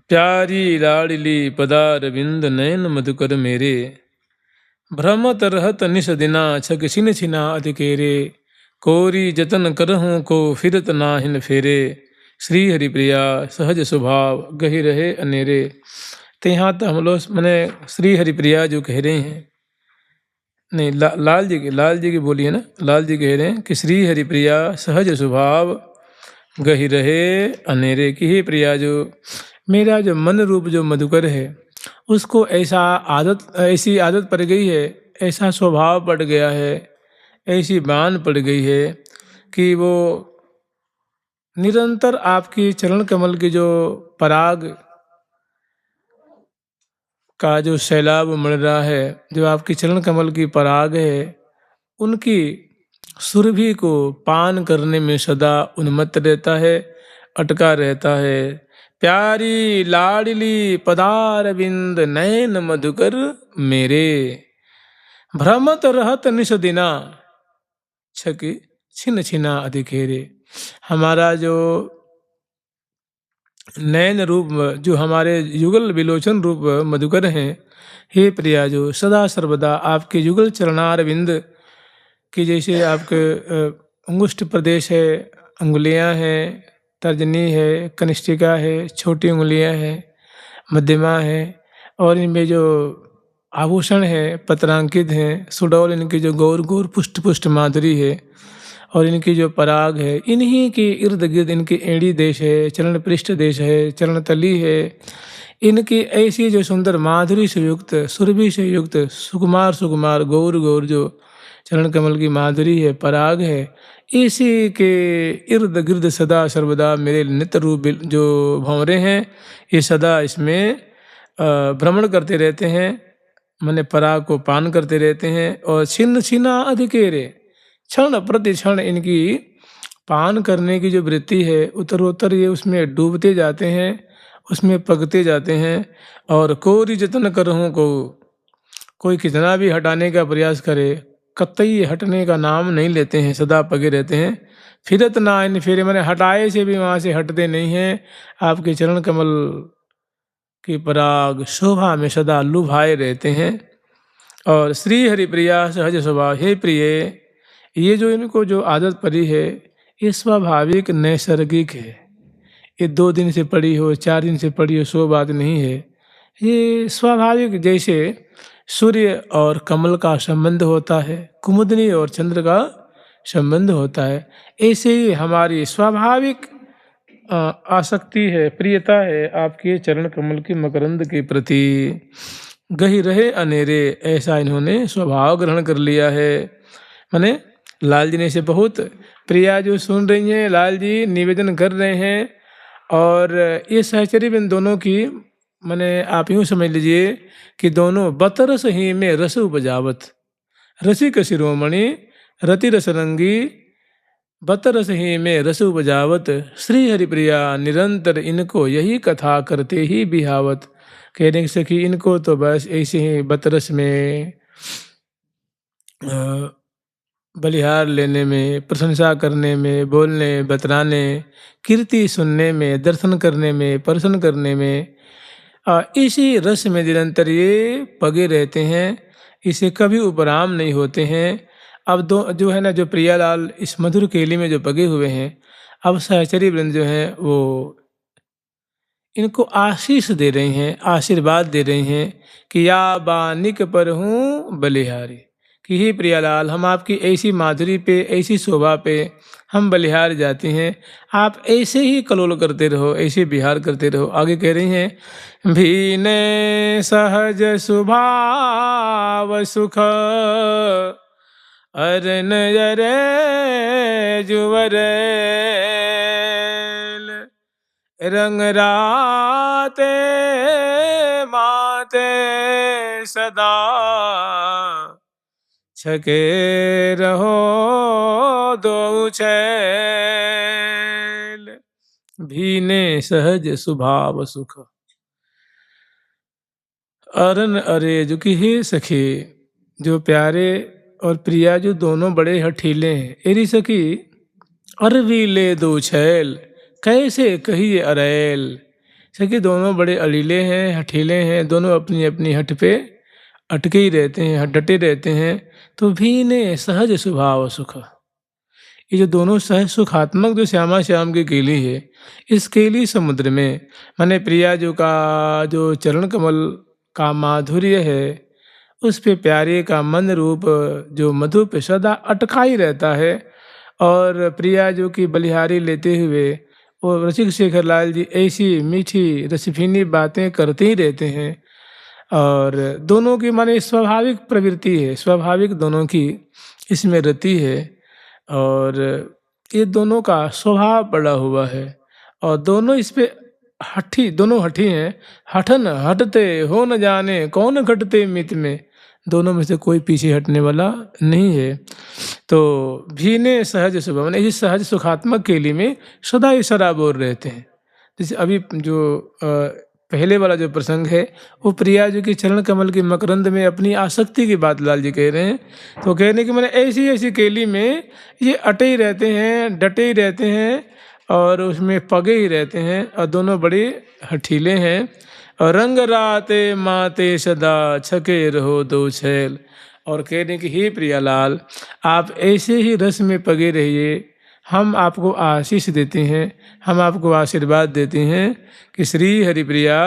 प्यारी लाडली पदार विंद नयन मधुकर मेरे, भ्रमत रहत निश दिना छग छिन छिना अधिकेरे, कोरी जतन करहूँ को फिरत नाहिन फेरे, श्री हरिप्रिया सहज स्वभाव गहि रहे अनेरे। तो यहाँ तो हम लोग मैंने श्री हरिप्रिया जो कह रहे हैं, नहीं लाल जी की बोली है ना, लाल जी कह रहे हैं कि श्री हरिप्रिया सहज स्वभाव गहि रहे अनेरे, की ही प्रिया जो मेरा जो मन रूप जो मधुकर है उसको ऐसी आदत पड़ गई है, ऐसा स्वभाव पड़ गया है, ऐसी बान पड़ गई है कि वो निरंतर आपकी चरण कमल की जो पराग का जो सैलाब मड़ रहा है, जो आपकी चरण कमल की पराग है, उनकी सुरभि को पान करने में सदा उन्मत्त रहता है, अटका रहता है। प्यारी लाडली पदार बिंद नयन मधुकर मेरे, भ्रमत रहत निश दिना छक छिन छिना अधिकेरे। हमारा जो नयन रूप जो हमारे युगल विलोचन रूप मधुकर हैं, हे प्रिया जो सदा सर्वदा आपके युगल चरणार बिंद कि जैसे आपके अंगुष्ठ प्रदेश है, अंगुलियां हैं, तर्जनी है, कनिष्ठिका है, छोटी उंगलियां हैं, मध्यमा है, और इनमें जो आभूषण है पत्रांकित हैं, सुडौल इनकी जो गौर गौर पुष्ट पुष्ट माधुरी है, और इनकी जो पराग है, इन्हीं के इर्द गिर्द इनकी एड़ी देश है, चरण पृष्ठ देश है, चरण तली है, इनकी ऐसी जो सुंदर माधुरी से युक्त, सुरभि से युक्त, सुकुमार सुकुमार गौर गौर जो चरण कमल की माधुरी है, पराग है, इसी के इर्द गिर्द सदा सर्वदा मेरे नित्य रूप जो भंवरे हैं, ये सदा इसमें भ्रमण करते रहते हैं, मैंने पराग को पान करते रहते हैं। और छिन्न छिना अधिकेरे, क्षण प्रति क्षण इनकी पान करने की जो वृत्ति है, उत्तरोत्तर ये उसमें डूबते जाते हैं, उसमें पगते जाते हैं। और कोरी जतन करहूँ को, कोई कितना भी हटाने का प्रयास करे, कतई हटने का नाम नहीं लेते हैं, सदा पगे रहते हैं। फिरत ना इन फेरे, मैंने हटाए से भी वहाँ से हटते नहीं हैं, आपके चरण कमल की पराग शोभा में सदा लुभाए रहते हैं। और श्री हरिप्रिया सहज स्वभाव, हे प्रिय, ये जो इनको जो आदत पड़ी है ये स्वाभाविक नैसर्गिक है। ये 2 दिन से पड़ी हो, 4 दिन से पड़ी हो, सो बात नहीं है। ये स्वाभाविक, जैसे सूर्य और कमल का संबंध होता है, कुमुदनी और चंद्र का संबंध होता है, ऐसे ही हमारी स्वाभाविक आसक्ति है, प्रियता है आपके चरण कमल की मकरंद के प्रति। गहि रहे अनेरे, ऐसा इन्होंने स्वभाव ग्रहण कर लिया है। माने लाल जी ने इसे बहुत, प्रिया जो सुन रही हैं, लाल जी निवेदन कर रहे हैं, और ये सहचरी इन दोनों की, माने आप यूँ समझ लीजिए कि दोनों बतरस ही में रस उपजावत, रसिक शिरोमणि रति रसरंगी, बतरस ही में रस उपजावत, श्री हरिप्रिया निरंतर इनको यही कथा करते ही बिहावत। कहने की सखी इनको तो बस ऐसे ही बतरस में बलिहार लेने में, प्रशंसा करने में, बोलने बतराने, कीर्ति सुनने में, दर्शन करने में, प्रसन्न करने में, इसी रस में निरंतर ये पगे रहते हैं, इसे कभी उपराम नहीं होते हैं। अब जो है ना, जो प्रियालाल इस मधुर केली में जो पगे हुए हैं, अब सहचरी वृंद जो है वो इनको आशीष दे रहे हैं, आशीर्वाद दे रहे हैं कि या बानिक पर हूँ बलिहारी, कि हे प्रियालाल, हम आपकी ऐसी माधुरी पे, ऐसी शोभा पे हम बलिहार जाते हैं, आप ऐसे ही कलोल करते रहो, ऐसे बिहार करते रहो। आगे कह रही हैं, भीने सहज स्वभाव सुख अरन जरे जुवरे, रंग राते माते सदा छके रहो दो छैल, भीने सहज स्वभाव सुख। अरन अरे, जो कि हे सखी, जो प्यारे और प्रिया जो दोनों बड़े हठीले हैं, एरी सखी अरवी ले दो छैल, कैसे कहिए अरेल, सखी दोनों बड़े अलीले हैं, हठीले हैं, दोनों अपनी अपनी हठ पे अटके ही रहते हैं, डटे रहते हैं। तो भीने सहज स्वभाव सुख, ये जो दोनों सहज सुखात्मक जो श्यामा श्याम की केली है, इस केली समुद्र में माने प्रिया जो का जो चरण कमल का माधुर्य है, उस पे प्यारे का मन रूप जो मधु पे सदा अटका ही रहता है। और प्रिया जो कि बलिहारी लेते हुए वो रसिक शेखर लाल जी ऐसी मीठी रसभीनी बातें करते ही रहते हैं। और दोनों की माने स्वाभाविक प्रवृत्ति है, स्वाभाविक दोनों की इसमें रति है। और ये दोनों का स्वभाव पड़ा हुआ है और दोनों इस पे हठी, दोनों हठी हैं। हठन हटते हो न जाने कौन घटते मित में, दोनों में से कोई पीछे हटने वाला नहीं है। तो भीने सहज स्वभाव माने इस सहज सुखात्मक केली में सदा ही सराबोर रहते हैं। जैसे अभी जो पहले वाला जो प्रसंग है वो प्रिया जी की चरण कमल की मकरंद में अपनी आसक्ति की बात लाल जी कह रहे हैं। तो कहने की मैंने ऐसी ऐसी केली में ये अटे ही रहते हैं, डटे ही रहते हैं और उसमें पगे ही रहते हैं और दोनों बड़े हठीले हैं। और रंग राते माते सदा छके रहो दो छैल, और कहने की हे प्रियालाल आप ऐसे ही रस में पगे रहिए, हम आपको आशीष देते हैं, हम आपको आशीर्वाद देते हैं कि श्री हरिप्रिया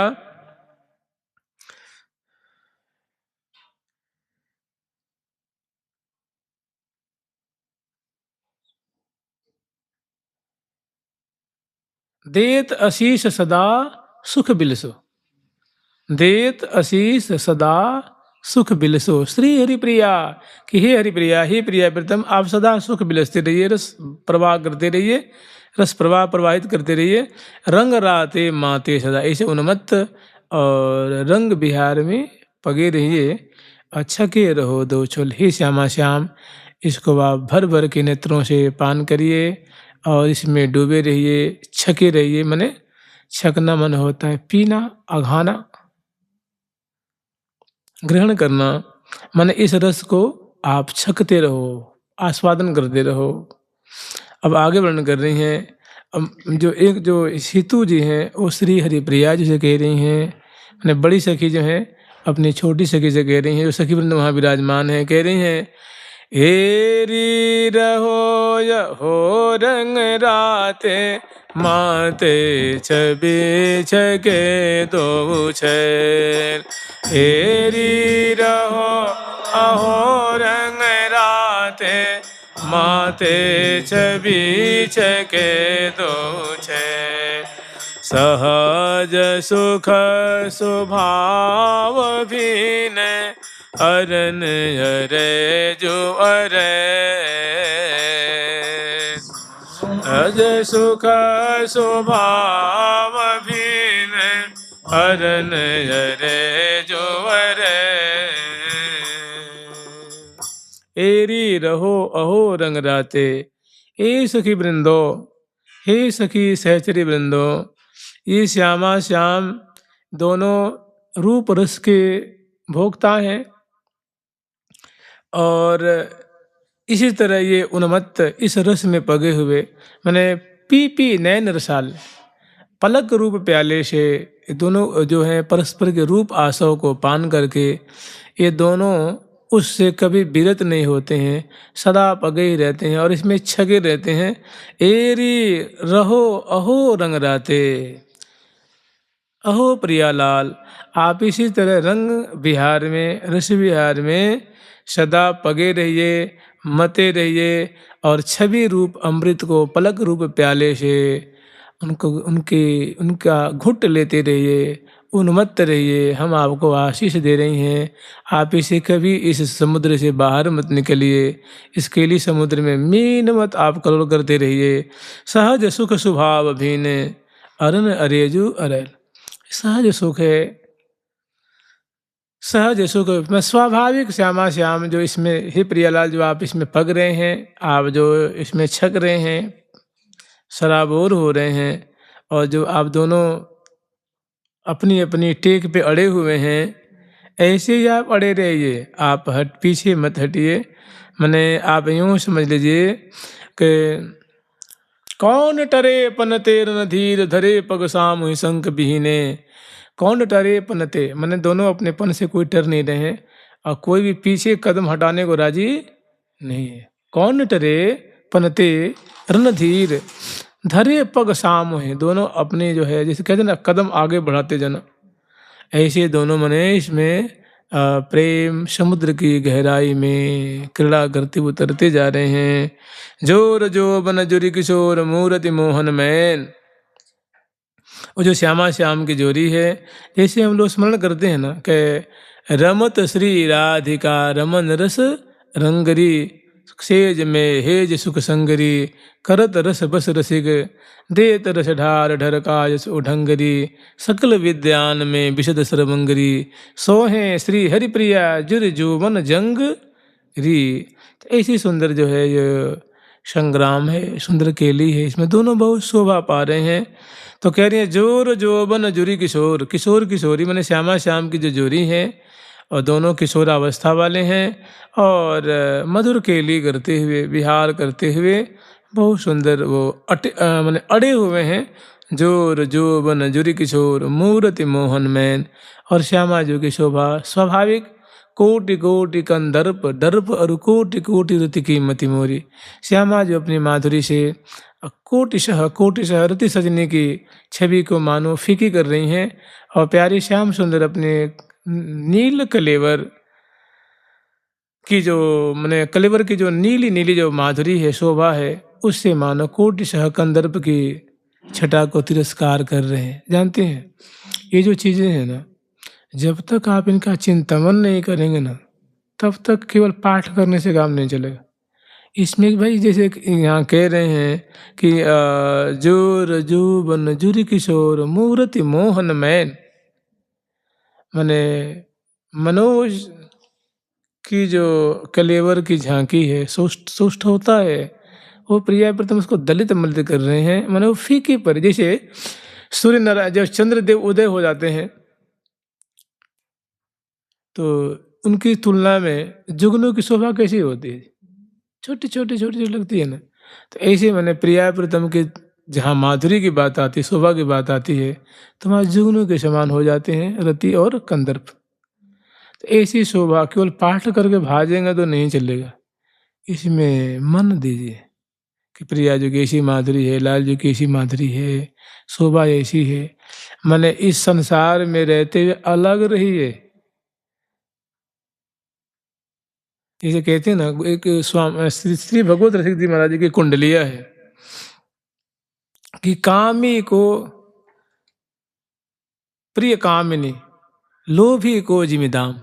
देत आशीष सदा सुख बिलसो, देत आशीष सदा सुख बिलसो। श्री हरिप्रिया कि हे हरिप्रिया, हे प्रिया प्रीतम आप सदा सुख बिलसते रहिए, रस प्रवाह करते रहिए, रस प्रवाह प्रवाहित करते रहिए। रंग राते माते सदा ऐसे उन्मत्त और रंग बिहार में पगे रहिए। अच्छा के रहो दो छोल, हे श्यामा श्याम इसको आप भर भर के नेत्रों से पान करिए और इसमें डूबे रहिए, छके रहिए। माने छकना मन होता है पीना, अघाना, ग्रहण करना। माने इस रस को आप छकते रहो, आस्वादन करते रहो। अब आगे वर्णन कर रही हैं जो एक जो सीतू जी हैं वो श्री हरिप्रिया जी से कह रही हैं। मैंने बड़ी सखी जो है अपनी छोटी सखी से कह रही हैं, जो सखी वृंद वहाँ विराजमान है, कह रही हैं हेरी रहो या हो रंग राते माते छबी छके दो छैल, हेरी रहो अहो रंग राते माते छबी छके दो छैल, सहज सुख स्वभाव भीन अरन अरे जो अरे, सहज सुख स्वभाव भीन अरन अरे जो अरे, एरी रहो अहो रंग राते। ए सखी वृंदो, हे सखी सहचरी वृंदो, ये श्यामा श्याम दोनों रूप रस के भोक्ता हैं और इसी तरह ये उन्मत्त इस रस में पगे हुए मैंने पी पी नैन रसाल, पलक रूप प्याले से दोनों जो हैं परस्पर के रूप आसव को पान करके ये दोनों उससे कभी विरत नहीं होते हैं, सदा पगे ही रहते हैं और इसमें छगे रहते हैं। एरी रहो अहो रंग राते, अहो प्रियालाल आप इसी तरह रंग विहार में, रस विहार में सदा पगे रहिए, मते रहिए और छवि रूप अमृत को पलक रूप प्याले से उनका घुट लेते रहिए, उन्मत्त रहिए। हम आपको आशीष दे रही हैं, आप इसे कभी इस समुद्र से बाहर मत निकलिए, इस केली समुद्र में मीन मत आप करोड़ करते रहिए। सहज सुख स्वभाव भीन अरन अरेजु अरैल, सहज सुख है, सहज सुख में स्वाभाविक श्यामा श्याम जो इसमें, हे प्रियालाल जो आप इसमें पग रहे हैं, आप जो इसमें छक रहे हैं, सराबोर हो रहे हैं और जो आप दोनों अपनी अपनी टेक पे अड़े हुए हैं, ऐसे ही आप अड़े रहिए, आप पीछे मत हटिए। मैंने आप यूँ समझ लीजिए कि कौन टरे पनते रणधीर धरे पग सामु संक बिहीने। कौन टरे पनते मैंने दोनों अपने पन से कोई टर नहीं रहे हैं और कोई भी पीछे कदम हटाने को राजी नहीं है। कौन टरे पनते रणधीर धरे पग सामु है, दोनों अपने जो है जैसे कहते हैं ना कदम आगे बढ़ाते जाना, ऐसे दोनों मने इसमें प्रेम समुद्र की गहराई में क्रीड़ा करते उतरते जा रहे हैं। जोर जो बन जोरी किशोर मूर्ति मोहन मैन। वो जो श्यामा श्याम की जोरी है, जैसे हम लोग स्मरण करते हैं ना कि रमत श्री राधिका रमन रस रंगरी सेज में हेज सुख संगरी करत रस बस रसिक देत रस ढार ढर काज उढंगरी सकल विद्यान में विशद सरमंगरी सोहे श्री हरिप्रिया जुर जुवन जंग री। ऐसी सुंदर जो है ये संग्राम है, सुंदर केली है, इसमें दोनों बहुत शोभा पा रहे हैं। तो कह रही है जोर जोबन जुरी किशोर, किशोर किशोरी मैंने श्यामा श्याम की जो जोरी है और दोनों किशोरावस्था वाले हैं और मधुर केली करते हुए विहार करते हुए बहुत सुंदर वो माने अड़े हुए हैं। जोर जोबन जुरी किशोर मूर्ति मोहन मैन। और श्यामा जी की शोभा स्वाभाविक कोटि कोटि कन दर्प दर्प और कोटि कोटि रति की मति मोरी। श्यामा जो अपनी माधुरी से कोटिशः रति सजने की छवि को मानो फीकी कर रही हैं और प्यारी श्याम सुंदर अपने नील कलेवर की जो मैंने कलेवर की जो नीली नीली जो माधुरी है शोभा है उससे मानो कोटिशः कंदर्प की छटा को तिरस्कार कर रहे हैं। जानते हैं ये जो चीज़ें हैं ना, जब तक आप इनका चिंतन नहीं करेंगे ना तब तक केवल पाठ करने से काम नहीं चलेगा। इसमें भाई जैसे यहाँ कह रहे हैं कि जोर जुबन जुरी किशोर मूर्ति मोहन मैन, माने मनोज की जो कलेवर की झांकी है सुष्ट होता है वो प्रिया प्रथम उसको दलित मलित कर रहे हैं। माने वो फीके पर जैसे सूर्य नारायण जब चंद्रदेव उदय हो जाते हैं तो उनकी तुलना में जुगनू की शोभा कैसी होती है, छोटी छोटी छोटी छोटी लगती है ना। तो ऐसे मैंने प्रिया प्रीतम के जहाँ माधुरी की बात आती शोभा की बात आती है तो वहाँ जुगनू के समान हो जाते हैं रति और कंदर्प। तो ऐसी शोभा केवल पाठ करके भाजेंगे तो नहीं चलेगा, इसमें मन दीजिए कि प्रिया जी की ऐसी माधुरी है, लाल जी की ऐसी माधुरी है, शोभा ऐसी है। मैंने इस संसार में रहते हुए अलग रहिए। जैसे कहते हैं ना एक श्री भगवत रसिक जी महाराज जी की कुंडलिया है कि कामी को प्रिय कामिनी लोभी को जिमिदाम,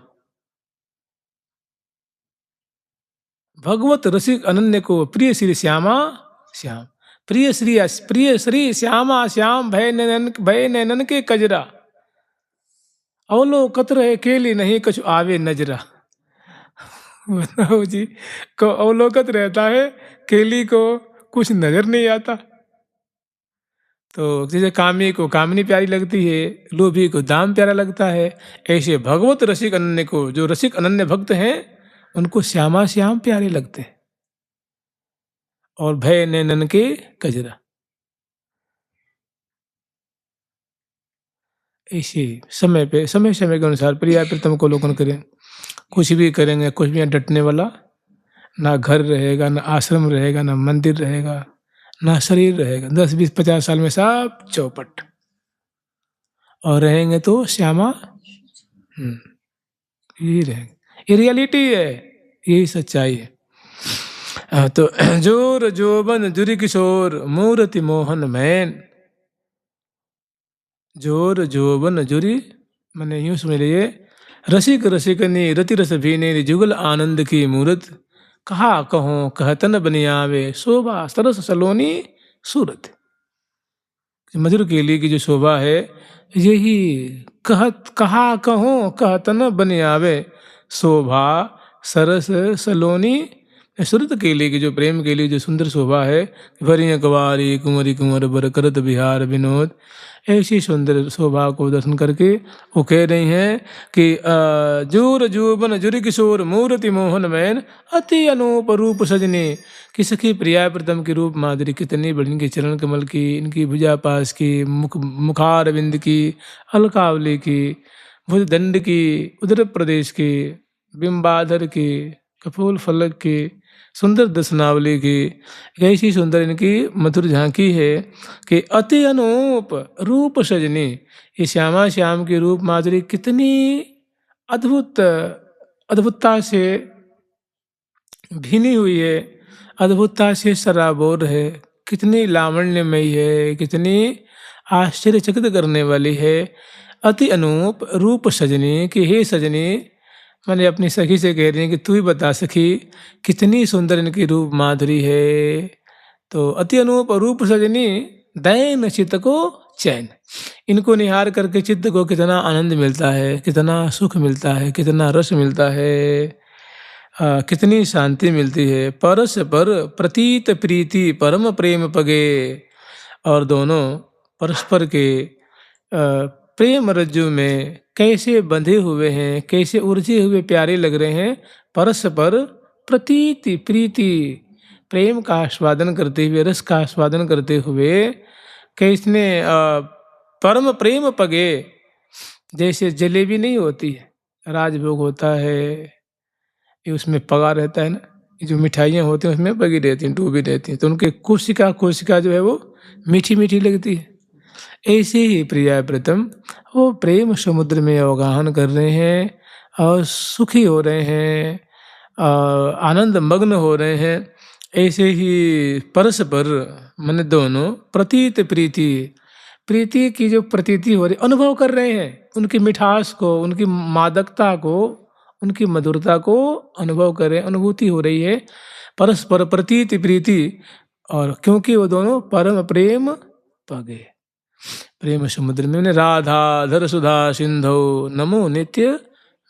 भगवत रसिक अनन्य को प्रिय श्री श्यामा श्याम, प्रिय श्री श्यामा श्याम भय नैनन के कजरा अवलोकत रहे केली नहीं कुछ आवे नजरा। बताओ जी को अवलोकत रहता है केली को कुछ नजर नहीं आता। तो जैसे कामी को कामिनी प्यारी लगती है, लोभी को दाम प्यारा लगता है, ऐसे भगवत रसिक अनन्य को जो रसिक अनन्य भक्त हैं उनको श्यामा श्याम प्यारे लगते हैं। और भय नैनन के कजरा, ऐसे समय पे समय समय के अनुसार प्रिया प्रीतम को लोकन करें। कुछ भी करेंगे, कुछ भी डटने वाला ना घर रहेगा, ना आश्रम रहेगा, ना मंदिर रहेगा, ना शरीर रहेगा। 10 20 50 साल में सब चौपट और रहेंगे तो श्यामा यही रहेंगे। ये रियलिटी है, यही सच्चाई है। तो जोर जोबन जुरी किशोर मूर्ति मोहन मैन। जोर जोबन जुरी मैंने यूं समझ लिए रसिक रसिकनी रति रस भीने जुगल आनंद की मूरत, कहा कहो कहतन बनियावे शोभा सरस सलोनी सूरत। मधुर केली की जो शोभा है यही कहा कहो कहतन बनियावे शोभा सरस सलोनी सुरत केली की जो प्रेम के लिए जो सुंदर शोभा है, भरिया कवारी कुंवरी कुंवर बर करत बिहार विनोद, ऐसी सुंदर शोभा को दर्शन करके वो कह रही हैं कि जूर जूबन जुर किशोर मूर्ति मोहन मैन अति अनूप रूप सजने, कि सखी प्रिया प्रथम की रूप माधुरी कितनी बड़ी, इनके चरण कमल की, इनकी भुजा पास की, मुखार बिंद की, अलकावली की, भुज दंड की, उदर प्रदेश की, बिंबाधर की, कपोल फलक की, सुंदर दसनावली की, ऐसी सुंदर इनकी मधुर झांकी है कि अति अनूप रूप सजनी, ये श्यामा श्याम की रूप माधुरी कितनी अद्भुत अद्भुतता से भीनी हुई है, अद्भुतता से सराबोर है, कितनी लावण्यमयी है, कितनी आश्चर्यचकित करने वाली है। अति अनूप रूप सजनी, कि हे सजनी, मैंने अपनी सखी से कह रही है कि तू ही बता सखी कितनी सुंदर इनकी रूप माधुरी है। तो अति अनूप रूप सजनी दैन चित्त को चैन, इनको निहार करके चित्त को कितना आनंद मिलता है, कितना सुख मिलता है, कितना रस मिलता है, कितनी शांति मिलती है। परस पर प्रतीत प्रीति परम प्रेम पगे, और दोनों परस्पर के प्रेम रज्जु में कैसे बंधे हुए हैं, कैसे उलझे हुए प्यारे लग रहे हैं। परस्पर प्रतीति प्रीति, प्रेम का आस्वादन करते हुए, रस का आस्वादन करते हुए, कैसने परम प्रेम पगे, जैसे जलेबी नहीं होती है, राजभोग होता है, ये उसमें पगा रहता है ना, ये जो मिठाइयाँ होती हैं उसमें पगी रहती हैं, डूबी रहती हैं, तो उनके कोशिका कोशिका जो है वो मीठी मीठी लगती है। ऐसे ही प्रिया प्रथम वो प्रेम समुद्र में अवगाहन कर रहे हैं और सुखी हो रहे हैं, आनंद मग्न हो रहे हैं। ऐसे ही परस्पर मन दोनों प्रतीत प्रीति, प्रीति की जो प्रतीति हो रही, अनुभव कर रहे हैं, उनकी मिठास को, उनकी मादकता को, उनकी मधुरता को अनुभव कर रहे हैं, अनुभूति हो रही है। परस्पर प्रतीति प्रीति, और क्योंकि वो दोनों परम प्रेम पगे, प्रेम समुद्र में। राधा धर सुधा सिंधो नमो नित्य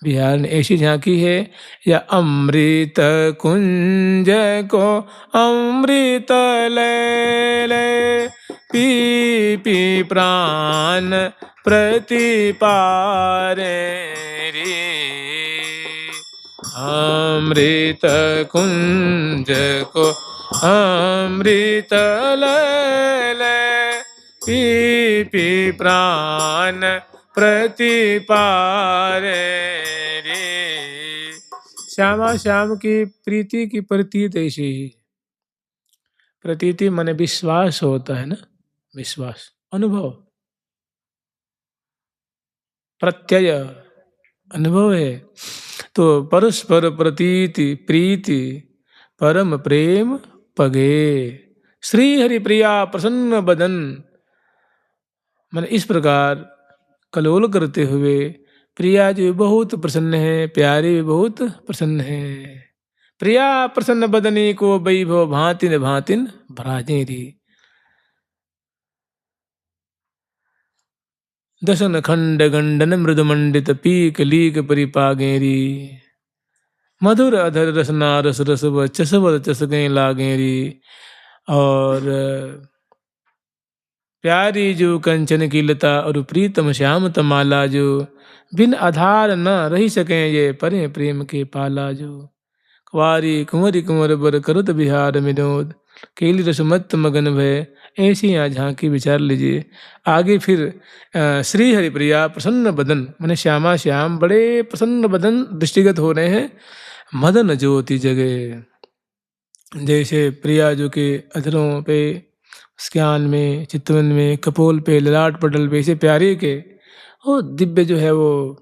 विहार, ऐसी झांकी है। या अमृत कुंज को अमृत ले ले, पी पी प्राण प्रतिपारे रे, अमृत कुंज को अमृत ले ले, पी पी प्राण प्रतिपारे रे। श्यामा श्याम की प्रीति की प्रतीत ऐसी ही, प्रतीति माने विश्वास होता है ना, विश्वास, अनुभव, प्रत्यय, अनुभव है। तो परस्पर प्रतीति प्रीति परम प्रेम पगे, श्री हरि प्रिया प्रसन्न बदन, मैंने इस प्रकार कलोल करते हुए प्रिया जी बहुत प्रसन्न है, प्यारे भी बहुत प्रसन्न है। प्रिया प्रसन्न बदनी को वैभव भांतिन भांतिन भराजेरी, दशन खंड गंडन मृदु मंडित पीक लीक परिपागेरी, मधुर अधर रसना रस रस व चसवद चसकें लागेरी। और प्यारी जो कंचन की लता और प्रीतम श्याम तमाला, जो बिन आधार न रही सकें ये परे प्रेम के पाला। जो कुंवारी कुंवरी कुंवर बर करत बिहार विनोद, केली रस मत मगन भय, ऐसी यहाँ झांकी विचार लीजिए। आगे फिर श्री हरिप्रिया प्रसन्न बदन, माने श्यामा श्याम बड़े प्रसन्न बदन दृष्टिगत हो रहे हैं। मदन ज्योति जगे, जैसे प्रिया जो के अधरों पे, स्क्यान में, चितवन में, कपोल पे, ललाट पटल पे, ऐसे प्यारे के वो दिव्य जो है वो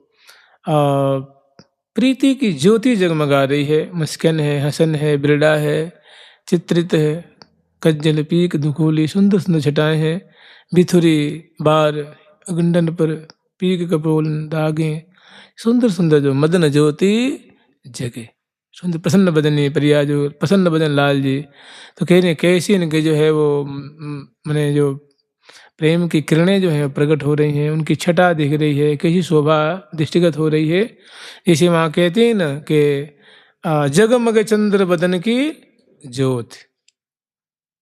प्रीति की ज्योति जगमगा रही है। मुस्कन है, हसन है, बिरड़ा है, चित्रित है, कज्जल पीक दुखोली, सुंदर सुंदर छटाएं हैं, बिथुरी बार गुंडन पर पीक कपोल दागे, सुंदर सुंदर जो मदन ज्योति जगे, सुंदर प्रसन्न बदनी प्रिया जो प्रसन्न बदन लाल जी। तो कह रहे हैं कैसी इनके जो है वो मैंने जो प्रेम की किरणें जो हैं प्रकट हो रही हैं, उनकी छटा दिख रही है, कैसी शोभा दृष्टिगत हो रही है। इसी वहाँ कहते हैं ना कि जगमग चंद्र बदन की ज्योत,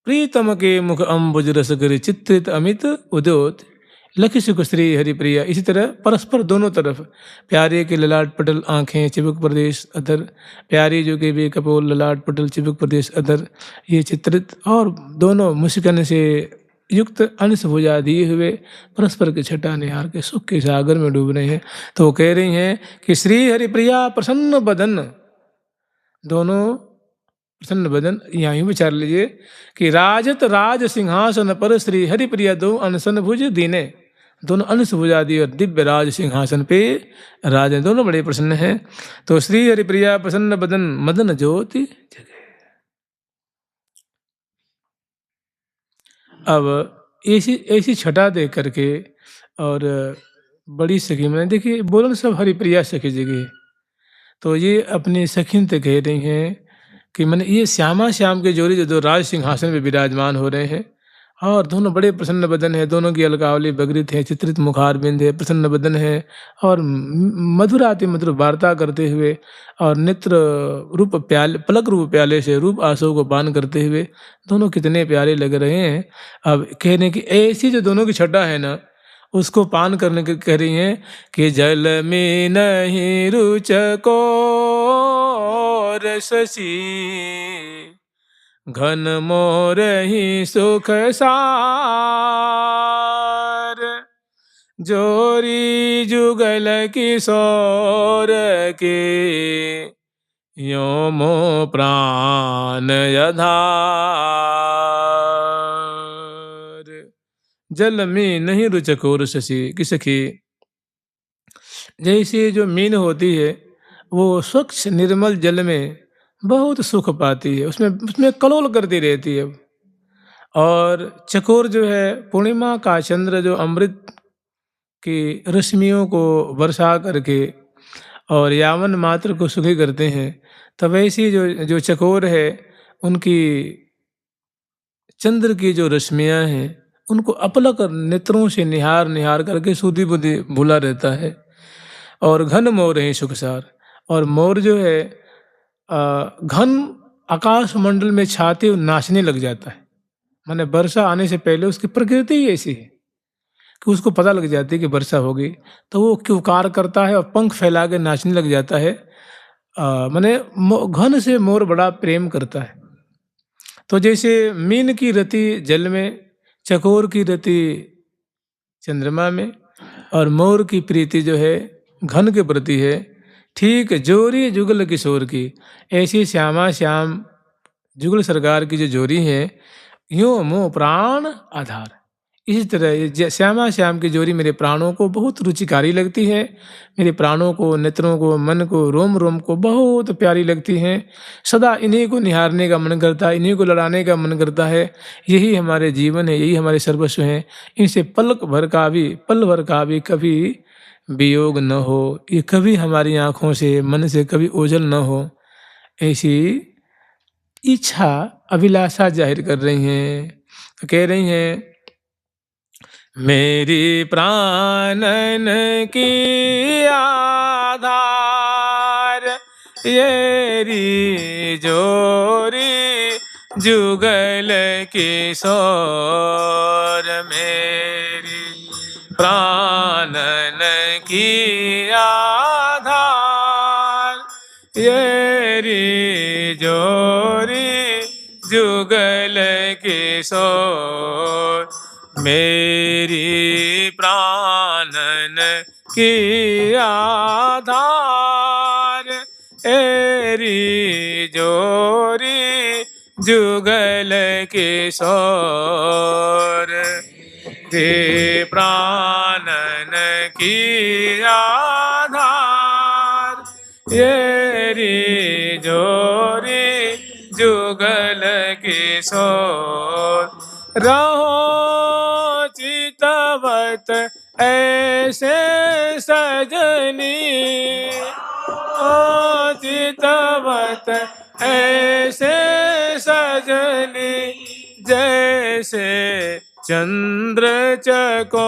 प्रीतम के मुख अम्बुज रस गिर चित्रित अमित उद्योत, लख सुख श्री हरिप्रिया। इसी तरह परस्पर दोनों तरफ प्यारे के ललाट पटल आंखें चिबुक प्रदेश अधर, प्यारी जो के भी कपोल ललाट पटल चिबुक प्रदेश अधर, ये चित्रित और दोनों मुस्कान से युक्त अंश भुजा दिए हुए परस्पर के छटा निहार के सुख के सागर में डूब रहे हैं। तो वो कह रही हैं कि श्री हरिप्रिया प्रसन्न बदन, दोनों प्रसन्न बदन। यहाँ ही विचार लीजिए कि राजत राज सिंहासन पर श्री हरिप्रिया दो अनसन भुज दीने, दोनों अंश भुजादि और दिव्य राज सिंहासन पे राज दोनों बड़े प्रसन्न हैं। तो श्री हरिप्रिया प्रसन्न बदन मदन ज्योति जगे। अब ऐसी छटा दे करके और बड़ी सखी मैंने देखिए बोलन सब हरिप्रिया सखी जगह, तो ये अपनी सखीन ते कह रही हैं कि मैंने ये श्यामा श्याम के जोड़ी जो दो राज सिंहासन में विराजमान हो रहे हैं और दोनों बड़े प्रसन्न बदन है, दोनों की अलकावली बगरित है, चित्रित मुखार बिंद है, प्रसन्न बदन है और मधुराति मधुर वार्ता करते हुए और नेत्र रूप प्याले पलक रूप प्याले से रूप आंसू को पान करते हुए दोनों कितने प्यारे लग रहे हैं। अब कहने की ऐसी जो दोनों की छटा है ना, उसको पान करने के कह रही हैं कि जल में नहीं रुचको शशि, घन मोर ही सुख सार, जोरी जुगल किशोर के यो मो प्राण यधार। जल में नहीं रुचकोर शशि की सखी, जैसे जो मीन होती है वो स्वच्छ निर्मल जल में बहुत सुख पाती है, उसमें कलोल करती रहती है। और चकोर जो है पूर्णिमा का चंद्र जो अमृत की रश्मियों को बरसा करके और यावन मात्र को सुखी करते हैं, तब ऐसी जो चकोर है उनकी चंद्र की जो रश्मियाँ हैं उनको अपलक नेत्रों से निहार निहार करके सुधि बुद्धि भूला रहता है। और घन मोर है सुखसार, और मोर जो है घन आकाश मंडल में छाते हुए नाचने लग जाता है। माने वर्षा आने से पहले उसकी प्रकृति ही ऐसी है कि उसको पता लग जाती है कि वर्षा होगी, तो वो क्यूकार करता है और पंख फैला के नाचने लग जाता है। माने घन से मोर बड़ा प्रेम करता है। तो जैसे मीन की रति जल में, चकोर की रति चंद्रमा में, और मोर की प्रीति जो है घन के प्रति है, ठीक जोरी जुगल किशोर की ऐसी श्यामा श्याम जुगल सरकार की जो जोरी है, यूं मोह प्राण आधार। इसी तरह श्यामा श्याम की जोरी मेरे प्राणों को बहुत रुचिकारी लगती है, मेरे प्राणों को, नेत्रों को, मन को, रोम रोम को बहुत प्यारी लगती हैं। सदा इन्हीं को निहारने का मन करता है, इन्हीं को लड़ाने का मन करता है। यही हमारे जीवन है, यही हमारे सर्वस्व हैं। इनसे पल भर का भी कभी वियोग न हो, ये कभी हमारी आँखों से, मन से कभी ओझल न हो, ऐसी इच्छा अभिलाषा जाहिर कर रही हैं। तो कह रही हैं मेरी प्राणन की आधार, येरी जोरी जुगल किशोर, मेरी प्राणन की आधार, येरी जोरी जुगल किशोर, मेरी प्राणन की आधार, एरी जोरी जुगल किशोर, रे प्राणन की आधार, येरी जोरी जुगल किशोर, रहो चितवत ऐसे सजनी, ओ चितवत ऐसे सजनी, जैसे चंद्र चकोर,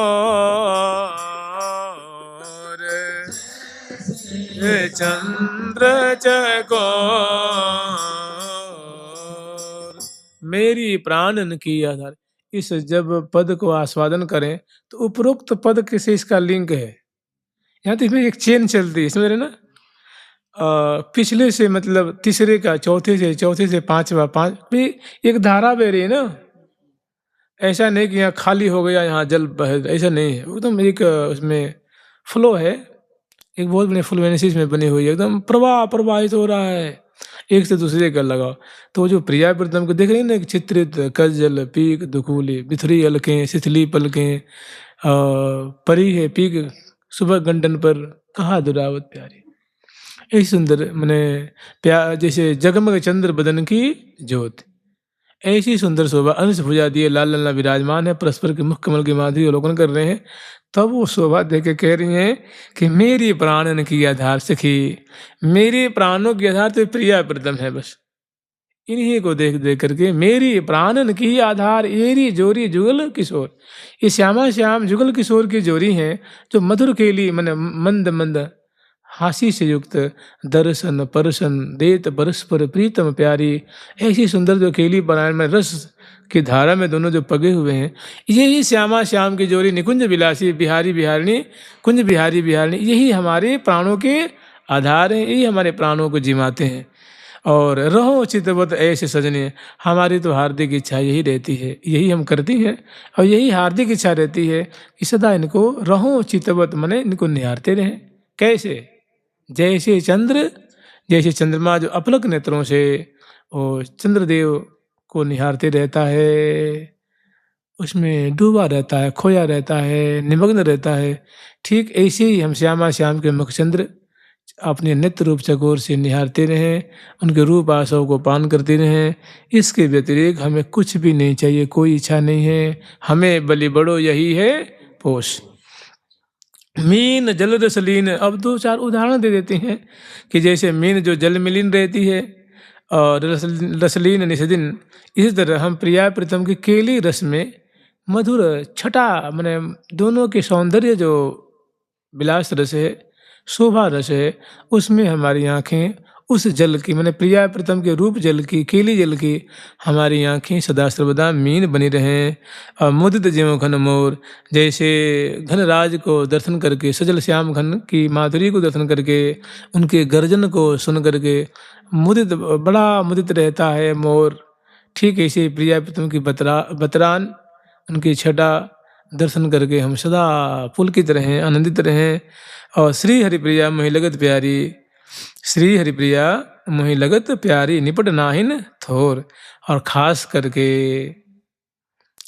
चंद्र चकोर, मेरी प्राणन की आधार। इस जब पद को आस्वादन करें तो उपरोक्त पद के से इसका लिंक है। यहाँ तो इसमें एक चेन चलती है, समझ रहे ना। पिछले से मतलब तीसरे का, चौथे से पांचवा, पांच भी एक धारा बह रही है ना। ऐसा नहीं कि यहाँ खाली हो गया, यहाँ जल बह, ऐसा नहीं है। एकदम एक उसमें फ्लो है, एक बहुत बड़े फ्लुएंसीज में बनी हुई है, एकदम प्रवाह प्रवाहित हो रहा है, एक से दूसरे का लगाओ। तो जो प्रिया प्रीतम को देख रहे हैं ना, चित्रित कज्जल पीक दुकूली, बिथरी अलकें सिथली पलकें, परी है पीक सुबह गंडन पर, कहा दुरावत प्यारी। ऐसी सुंदर मैंने प्यार, जैसे जगमग चंद्र बदन की ज्योति, ऐसी सुंदर शोभा अंश भुजा दिए लाल लल्ला विराजमान है, परस्पर के मुख कमल की माधुरी अवलोकन कर रहे हैं। तब वो शोभा देख के कह रही हैं कि मेरी प्राणन की आधार सखी, मेरे प्राणों की आधार तो प्रिया प्रीतम है। बस इन्हीं को देख देख करके मेरी प्राणन की आधार एरी जोरी जुगल किशोर, ये श्यामा श्याम जुगल किशोर की जोरी हैं, जो मधुर केली मन मंद मंद हासी से युक्त दर्शन परसन देत परस्पर प्रीतम प्यारी। ऐसी सुंदर जो केली परायण में रस की धारा में दोनों जो पगे हुए हैं, यही श्यामा श्याम की जोड़ी निकुंज विलासी बिहारी बिहारिणी, कुंज बिहारी बिहारिणी, यही हमारे प्राणों के आधार हैं, यही हमारे प्राणों को जिमाते हैं। और रहो चितवत ऐसे सजने, हमारी तो हार्दिक इच्छा यही रहती है, यही हम करती हैं, और यही हार्दिक इच्छा रहती है कि सदा इनको रहो चितवत, मने इनको निहारते रहें। कैसे? जैसे चंद्र, जैसे चंद्रमा जो अपलक नेत्रों से वो चंद्रदेव को निहारते रहता है, उसमें डूबा रहता है, खोया रहता है, निमग्न रहता है, ठीक ऐसे ही हम श्यामा श्याम के मुखचंद्र अपने नित्य रूप चकोर से निहारते रहें, उनके रूप आशयों को पान करते रहें। इसके व्यतिरिक्त हमें कुछ भी नहीं चाहिए, कोई इच्छा नहीं है। हमें बलि बड़ो यही है पोष। मीन जल रसलीन, अब दो चार उदाहरण दे देते हैं कि जैसे मीन जो जल में लीन रहती है और रसलीन निषदिन, इसी तरह हम प्रिया प्रीतम की केली रस में मधुर छटा, मैंने दोनों के सौंदर्य जो विलास रस है, शोभा रस है, उसमें हमारी आँखें उस जल की, मैंने प्रिया प्रीतम के रूप जल की, केली जल की हमारी आँखें सदा सर्वदा मीन बनी रहें। और मुदित ज्यों घन मोर, जैसे घन राज को दर्शन करके, सजल श्याम घन की माधुरी को दर्शन करके, उनके गर्जन को सुन करके मुदित, बड़ा मुदित रहता है मोर, ठीक ऐसे प्रिया प्रीतम की बतरान, उनकी छटा दर्शन करके हम सदा पुलकित रहें, आनंदित रहें। और श्री हरिप्रिया मोहि लगत प्यारी, श्री हरिप्रिया मोहि लगत प्यारी, निपट नाहिन थोर। और खास करके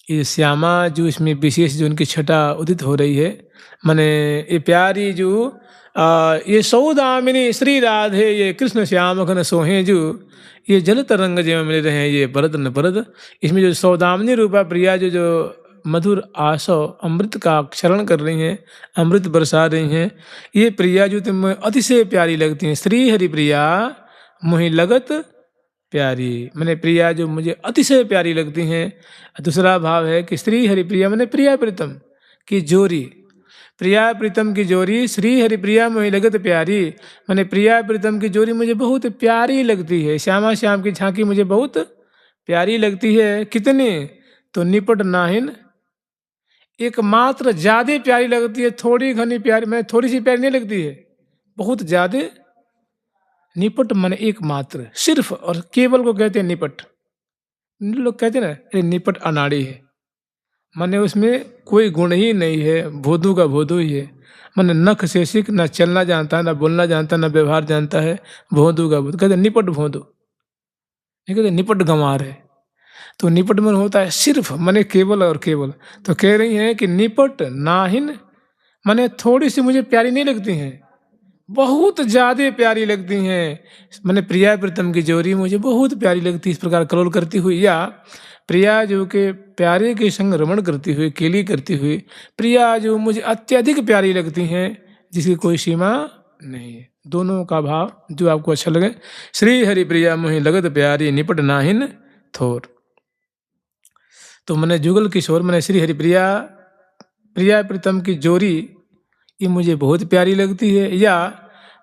ये श्यामा जो इसमें विशेष जो उनकी छटा उदित हो रही है, माने ये प्यारी जो ये सौदामिनी श्री राधे, ये कृष्ण श्याम घन सोहे जो, ये जल तरंग जो मिल रहे हैं, ये परत न परत, इसमें जो सौदामिनी रूपा प्रिया जो जो मधुर आशव अमृत का क्षरण कर रही हैं, अमृत बरसा रही हैं, ये प्रिया जो तुम्हें अतिशय प्यारी लगती हैं। श्री हरि प्रिया मोहि लगत प्यारी, मैंने प्रिया जो मुझे अतिशय प्यारी लगती हैं। दूसरा भाव है कि श्री हरि प्रिया मैंने प्रिया प्रीतम की जोरी, प्रिया प्रीतम की जोरी, श्री हरि प्रिया मोहि लगत प्यारी, मैंने प्रिया प्रीतम की जोरी मुझे बहुत प्यारी लगती है। श्यामा श्याम की झांकी मुझे बहुत प्यारी लगती है। कितनी? तो निपट नाहिन, एकमात्र ज्यादा प्यारी लगती है, थोड़ी घनी प्यारी, मैं थोड़ी सी प्यारी नहीं लगती है, बहुत ज्यादा। निपट माने एकमात्र, सिर्फ और केवल को कहते हैं निपट। लोग कहते हैं ना अरे निपट अनाड़ी है, माने उसमें कोई गुण ही नहीं है, भोदू का भोदू ही है। माने नख से सिख, ना चलना जानता है, ना बोलना जानता है, ना व्यवहार जानता है, भोदू का भोदू। कहते निपट भोदू, नहीं कहते निपट गंवार है। तो निपट मन होता है सिर्फ, माने केवल और केवल। तो कह रही हैं कि निपट नाहिन माने थोड़ी सी मुझे प्यारी नहीं लगती हैं, बहुत ज्यादा प्यारी लगती हैं। माने प्रिया प्रीतम की जोरी मुझे बहुत प्यारी लगती है, इस प्रकार कलोल करती हुई, या प्रिया जो के प्यारे के संग रमण करती हुई, केली करती हुई प्रिया जो मुझे अत्यधिक प्यारी लगती हैं, जिसकी कोई सीमा नहीं है। दोनों का भाव जो आपको अच्छा लगे। श्री हरि प्रिया मोहि लगत प्यारी, निपट नाहिन थोर। तो मैंने जुगल किशोर, मैंने श्री हरिप्रिया प्रिया प्रीतम की जोरी ये मुझे बहुत प्यारी लगती है। या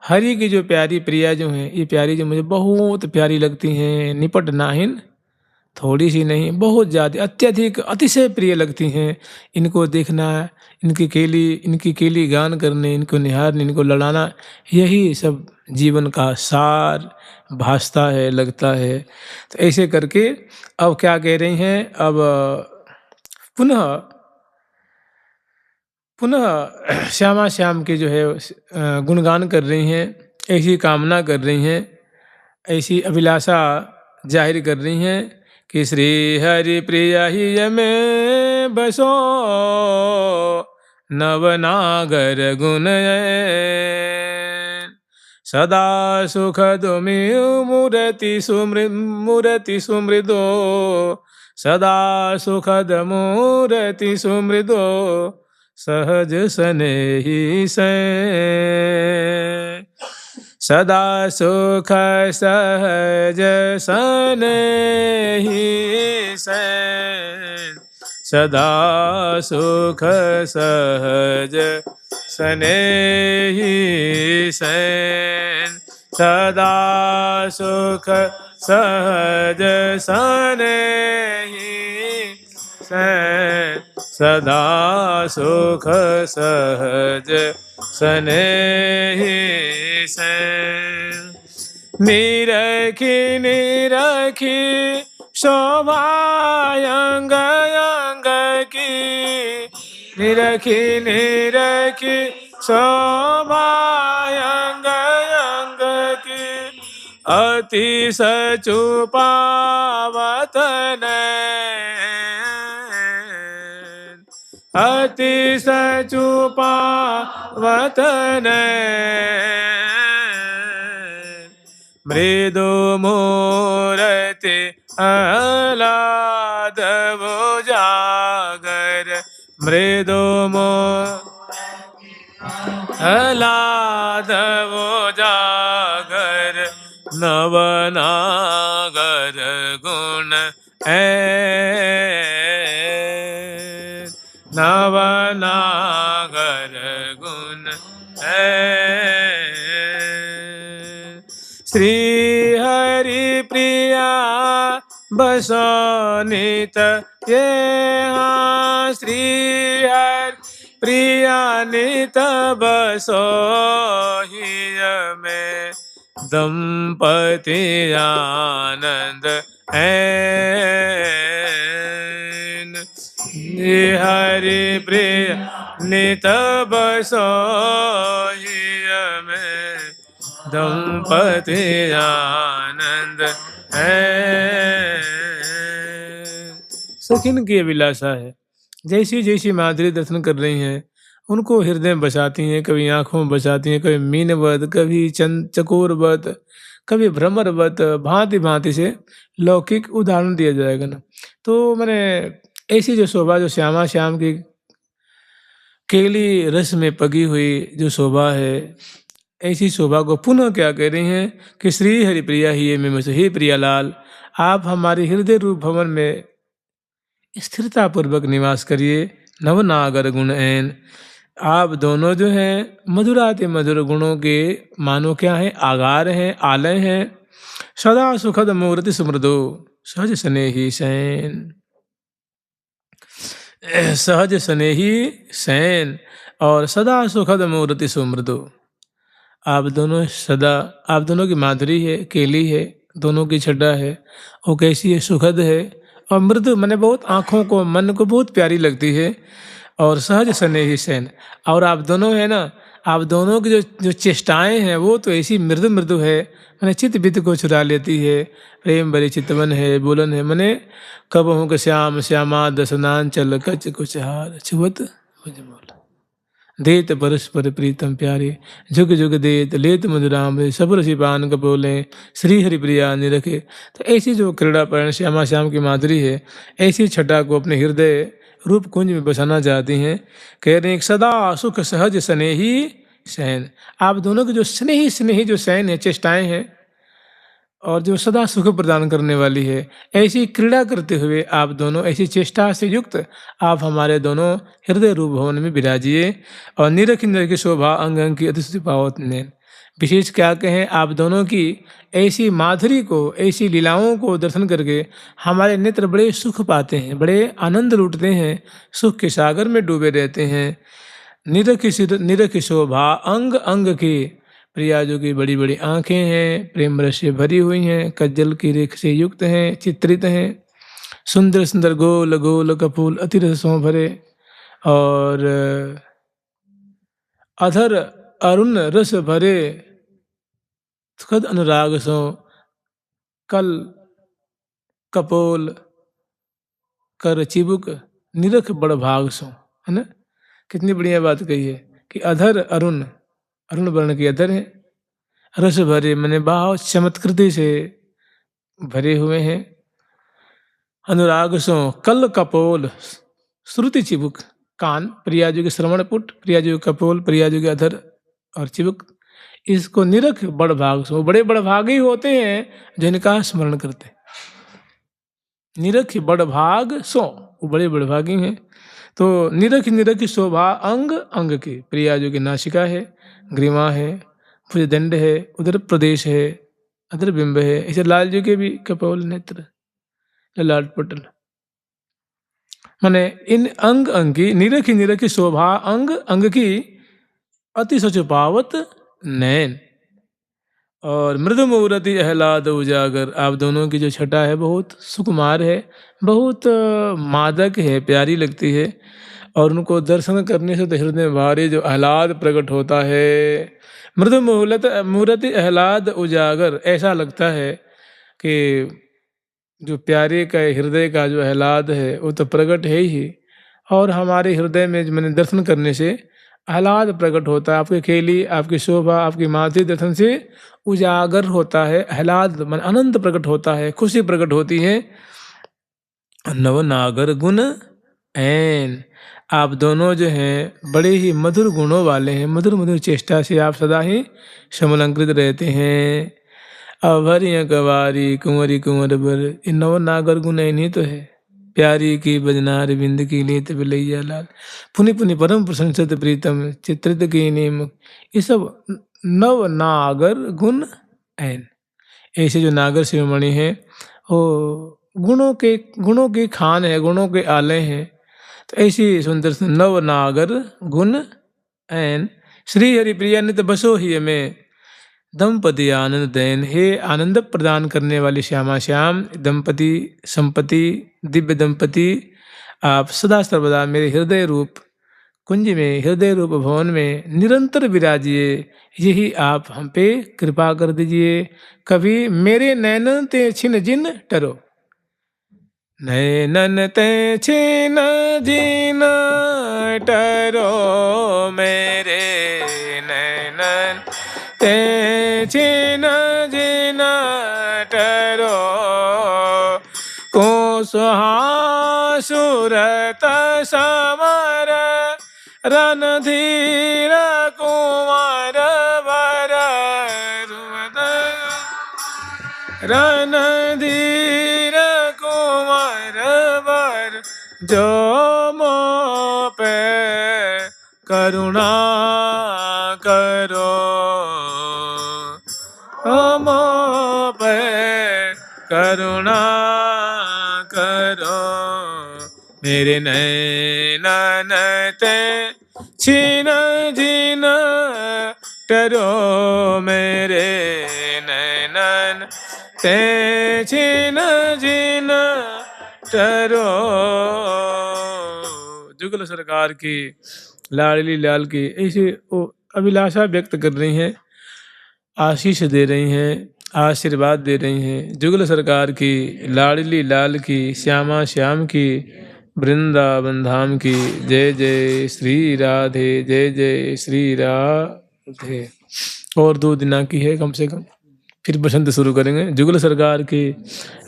हरि की जो प्यारी प्रिया जो हैं, ये प्यारी जो मुझे बहुत प्यारी लगती हैं, निपट नाहिन, थोड़ी सी नहीं, बहुत ज़्यादा अत्यधिक अतिशय प्रिय लगती हैं। इनको देखना, इनकी केली गान करने, इनको निहारने, इनको लड़ाना, यही सब जीवन का सार भासता है, लगता है। तो ऐसे करके अब क्या कह रही हैं, अब पुनः पुनः श्यामा श्याम के जो है गुणगान कर रही हैं, ऐसी कामना कर रही हैं, ऐसी अभिलाषा जाहिर कर रही हैं कि श्री हरि प्रिया ही में बसो नवनागर गुण सदा सुखद मूर्ति सुमृदो सदा सुखद मूर्ति सुमृदो सहज स्नेही से सदा सुख सहज स्नेही से सदा सुख सहज स्नेही से सदा सुख सहज स्नेही से सदा सुख सहज स्नेही से निरखी निरखी शोभायंग अंग की निरखी निरखी शोभायंग अंग की अति सचुपावत अति सचुपावत मृदु मूर्ति आह्लाद उजागर मृदु आह्लाद उजागर नवनागर गुण नवनागर गुण श्री हरि प्रिया बसो नित ये श्री हरि प्रिया नित बसो हिय में दंपति आनंद हरि प्रिय नित बसो हिय में दंपति आनंद सखिन की अभिलाषा है। जैसी जैसी माधुरी दर्शन कर रही हैं, उनको हृदय में बसाती हैं, कभी आँखों में बसाती हैं, कभी मीनवत, कभी चकोरवत, कभी भ्रमरवत, भांति भांति से लौकिक उदाहरण दिया जाएगा ना। तो मैंने ऐसी जो शोभा, जो श्यामा श्याम की केली रस में पगी हुई जो शोभा है, ऐसी शोभा को पुनः क्या कह रही हैं कि श्री हरि प्रिया ही में मुझे, हे प्रियालाल, आप हमारे हृदय रूप भवन में स्थिरता पूर्वक निवास करिए। नवनागर गुण ऐन, आप दोनों जो हैं मधुराति मधुर गुणों के मानो क्या हैं, आगार हैं, आलय हैं। सदा सुखद मूर्ति सुमृदो सहज स्नेही सैन, सहज स्नेही सैन और सदा सुखद मूर्ति सुमृदो। आप दोनों सदा, आप दोनों की माधुरी है, केली है, दोनों की छटा है, वो कैसी है, सुखद है और मृदु, मैंने बहुत आँखों को, मन को बहुत प्यारी लगती है। और सहज स्नेही सैन, और आप दोनों है ना, आप दोनों की जो चेष्टाएं हैं वो तो ऐसी मृदु मृदु है, मैंने चित्त बित्त को चुरा लेती है। प्रेम भरी चितवन है, बोलन है, मैंने कब हूँ कि श्याम श्यामा दसनान चल कच कुछ हार छुवत मुझे बोला देत परस्पर प्रीतम प्यारे जुग जुग देत लेत मधुराम सबर सिपान कपोले श्री हरि प्रिया निरखे। तो ऐसी जो क्रीड़ापरण श्यामा श्याम की माधुरी है, ऐसी छटा को अपने हृदय रूप कुंज में बसाना चाहती हैं। कह रहे हैं सदा सुख सहज स्नेही सैन, आप दोनों की जो स्नेही स्नेही जो सैन है, चेष्टाएं हैं और जो सदा सुख प्रदान करने वाली है, ऐसी क्रीड़ा करते हुए आप दोनों, ऐसी चेष्टा से युक्त आप हमारे दोनों हृदय रूप भवन में विराजिए। और निरख निरख शोभा अंग अंग की अतिशय पावत ने, विशेष क्या कहें, आप दोनों की ऐसी माधुरी को, ऐसी लीलाओं को दर्शन करके हमारे नेत्र बड़े सुख पाते हैं, बड़े आनंद लूटते हैं, सुख के सागर में डूबे रहते हैं। निरख शोभा अंग अंग की, प्रियाजू की बड़ी बड़ी आंखें हैं, प्रेम रस से भरी हुई हैं, कज्जल की रेख से युक्त हैं, चित्रित हैं। सुंदर सुंदर गोल गोल कपूल अति रसों भरे, और अधर अरुण रस भरे, सुखद अनुराग सो कल कपोल कर चिबुक निरख बड़ भाग सो। है ना, कितनी बढ़िया बात कही है कि अधर अरुण, अरुण वर्ण की अधर है, रस भरे मैंने भाव चमत्कृति से भरे हुए हैं, अनुराग सो कल कपोल, श्रुति चिबुक कान, प्रियाजू के श्रवण पुट, प्रियाजू के कपोल, प्रियाजू के अधर और चिबुक, इसको निरख बड़ भाग सो, बड़े बड़ भागी होते हैं जो इनका स्मरण करते हैं। निरख बड़ भाग सो, वो बड़े बड़ भागी हैं। तो निरख निरख शोभा अंग अंग की, प्रियाजू की नासिका है, ग्रीवा है, भुजदंड है, उधर प्रदेश है, अधर बिंब है, ऐसे लालजू के भी कपोल नेत्र, ललाट पटल, माने इन अंग अंग की, निरख निरख शोभा अंग अंग की, अति सचुपावत नैन, और मृदु मूर्ति आह्लाद उजागर, आप दोनों की जो छटा है बहुत सुकुमार है, बहुत मादक है, प्यारी लगती है, और उनको दर्शन करने से तो हृदय में भारी जो आह्लाद प्रकट होता है। मृदु मूर्ति आह्लाद उजागर, ऐसा लगता है कि जो प्यारे का हृदय का जो आह्लाद है वो तो प्रकट है ही, और हमारे हृदय में मैंने दर्शन करने से आह्लाद प्रकट होता है। आपकी खेली, आपकी शोभा, आपकी माधुरी दर्शन से उजागर होता है, आह्लाद मन आनंद प्रकट होता है, खुशी प्रकट होती है। नवनागर गुण ऐन, आप दोनों जो हैं बड़े ही मधुर गुणों वाले हैं, मधुर मधुर चेष्टा से आप सदा ही समलंकृत रहते हैं। अभरिया कवारी कुंवरी कुंवर बर, ये नवनागर गुण ऐन ही तो है। प्यारी की बजनार बिंद की नीत बिलैया लाल, पुनि पुनि परम प्रशंसित प्रीतम चित्रित की नीम, ये सब नवनागर गुण ऐन। ऐसे जो नागर शिरोमणि हैं वो गुणों के खान है, गुणों के आलय हैं। तो ऐसी सुंदर नवनागर गुण ऐन, श्री हरिप्रिया नित बसो ही में, दंपति आनंद दैन, हे आनंद प्रदान करने वाली श्यामा श्याम दंपति, संपति, दिव्य दंपति, आप सदा सर्वदा मेरे हृदय रूप कुंज में, हृदय रूप भवन में निरंतर विराजिए। यही आप हम पे कृपा कर दीजिए। कभी मेरे नैनन ते छिन जिन टरो, नैनन ते छिन जिन टरो, मेरे नैनन ते छिन जिन टरो, को सुरत समर रणधीर कुमार वर, रणधीर कुमार वर, जो मो पे करुणा करो, मो पे करुणा करो, मेरे नैनन ते छिन जिन टरो, मेरे नैनन ते छिन जिन टरो। जुगल सरकार की, लाडली लाल की ऐसी अभिलाषा व्यक्त कर रही हैं, आशीष दे रही हैं, आशीर्वाद दे रही हैं। जुगल सरकार की, लाडली लाल की, श्यामा श्याम की, वृंदावन धाम की, जय जय श्री राधे, जय जय श्री राधे। और 2 दिना की है कम से कम, फिर बसंत शुरू करेंगे। जुगल सरकार की,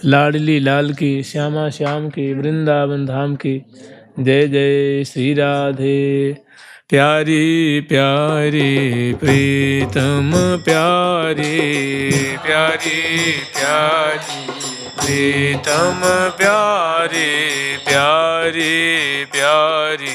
लाडली लाल की, श्यामा श्याम की, वृंदावन धाम की, जय जय श्री राधे। प्यारी प्यारी प्रीतम प्यारी, प्यारी प्यारी प्रीतम प्यारी, प्यारी प्यारी